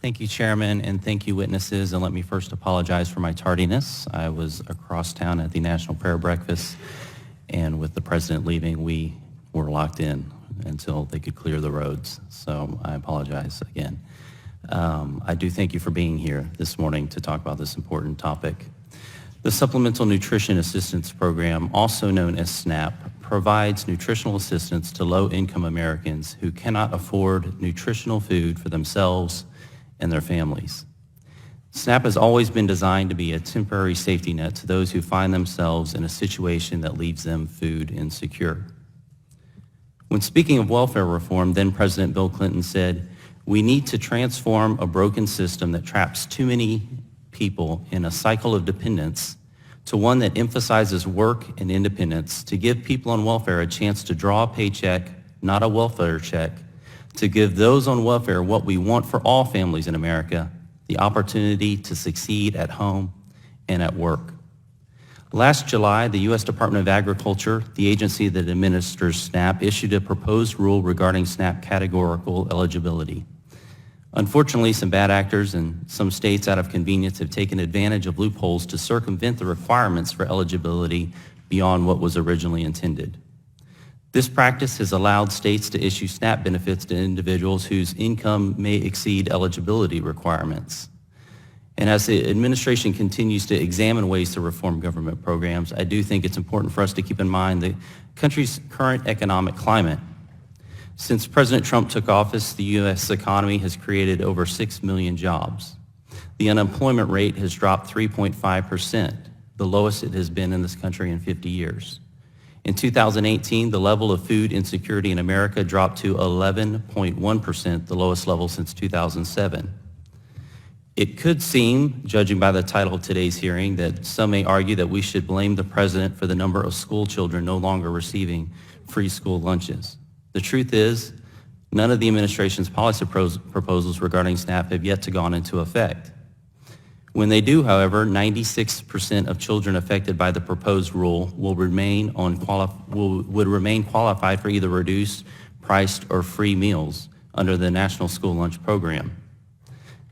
Thank you, Chairman, and thank you, witnesses. And let me first apologize for my tardiness. I was across town at the National Prayer Breakfast, and with the President leaving, we were locked in until they could clear the roads. So I apologize again. I do thank you for being here this morning to talk about this important topic. The Supplemental Nutrition Assistance Program, also known as SNAP, provides nutritional assistance to low-income Americans who cannot afford nutritional food for themselves and their families. SNAP has always been designed to be a temporary safety net to those who find themselves in a situation that leaves them food insecure. When speaking of welfare reform, then President Bill Clinton said, "We need to transform a broken system that traps too many people in a cycle of dependence to one that emphasizes work and independence, to give people on welfare a chance to draw a paycheck, not a welfare check, to give those on welfare what we want for all families in America, the opportunity to succeed at home and at work." Last July, the U.S. Department of Agriculture, the agency that administers SNAP, issued a proposed rule regarding SNAP categorical eligibility. Unfortunately, some bad actors in some states out of convenience have taken advantage of loopholes to circumvent the requirements for eligibility beyond what was originally intended. This practice has allowed states to issue SNAP benefits to individuals whose income may exceed eligibility requirements. And as the administration continues to examine ways to reform government programs, I do think it's important for us to keep in mind the country's current economic climate. Since President Trump took office, the U.S. economy has created over 6 million jobs. The unemployment rate has dropped 3.5%, the lowest it has been in this country in 50 years. In 2018, the level of food insecurity in America dropped to 11.1%, the lowest level since 2007. It could seem, judging by the title of today's hearing, that some may argue that we should blame the president for the number of school children no longer receiving free school lunches. The truth is, none of the administration's policy proposals regarding SNAP have yet to gone into effect. When they do, however, 96% of children affected by the proposed rule would remain qualified for either reduced, priced, or free meals under the National School Lunch Program.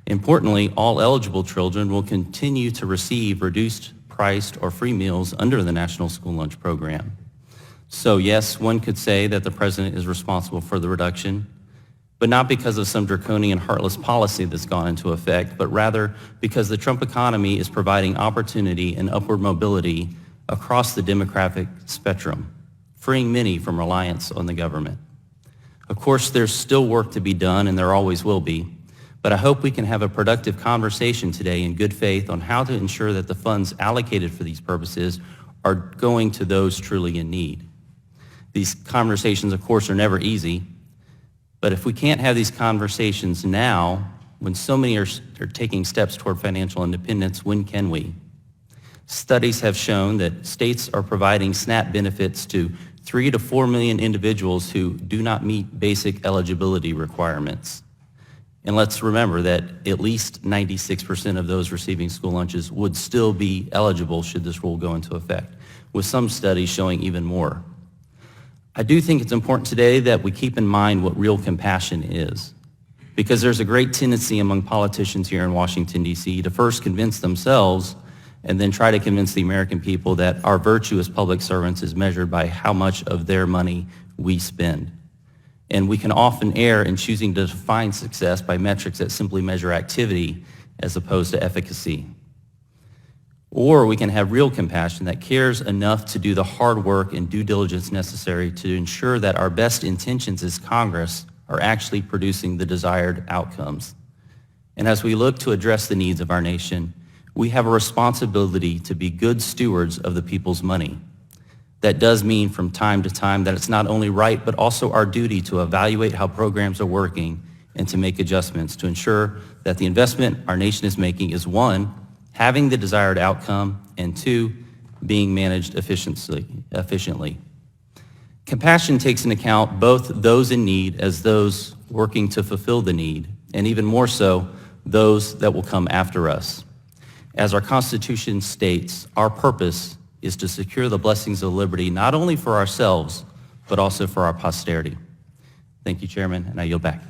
Importantly, all eligible children will continue to receive reduced, priced, or free meals under the National School Lunch Program. So yes, one could say that the president is responsible for the reduction, but not because of some draconian, heartless policy that's gone into effect, but rather because the Trump economy is providing opportunity and upward mobility across the demographic spectrum, freeing many from reliance on the government. Of course, there's still work to be done, and there always will be, but I hope we can have a productive conversation today in good faith on how to ensure that the funds allocated for these purposes are going to those truly in need. These conversations, of course, are never easy, but if we can't have these conversations now, when so many are taking steps toward financial independence, when can we? Studies have shown that states are providing SNAP benefits to 3 to 4 million individuals who do not meet basic eligibility requirements. And let's remember that at least 96% of those receiving school lunches would still be eligible should this rule go into effect, with some studies showing even more. I do think it's important today that we keep in mind what real compassion is, because there's a great tendency among politicians here in Washington, D.C. to first convince themselves and then try to convince the American people that our virtue as public servants is measured by how much of their money we spend. And we can often err in choosing to define success by metrics that simply measure activity as opposed to efficacy. Or we can have real compassion that cares enough to do the hard work and due diligence necessary to ensure that our best intentions as Congress are actually producing the desired outcomes. And as we look to address the needs of our nation, we have a responsibility to be good stewards of the people's money. That does mean from time to time that it's not only right, but also our duty to evaluate how programs are working and to make adjustments to ensure that the investment our nation is making is, one, having the desired outcome, and two, being managed efficiently. Compassion takes into account both those in need as those working to fulfill the need, and even more so, those that will come after us. As our Constitution states, our purpose is to secure the blessings of liberty not only for ourselves, but also for our posterity. Thank you, Chairman, and I yield back.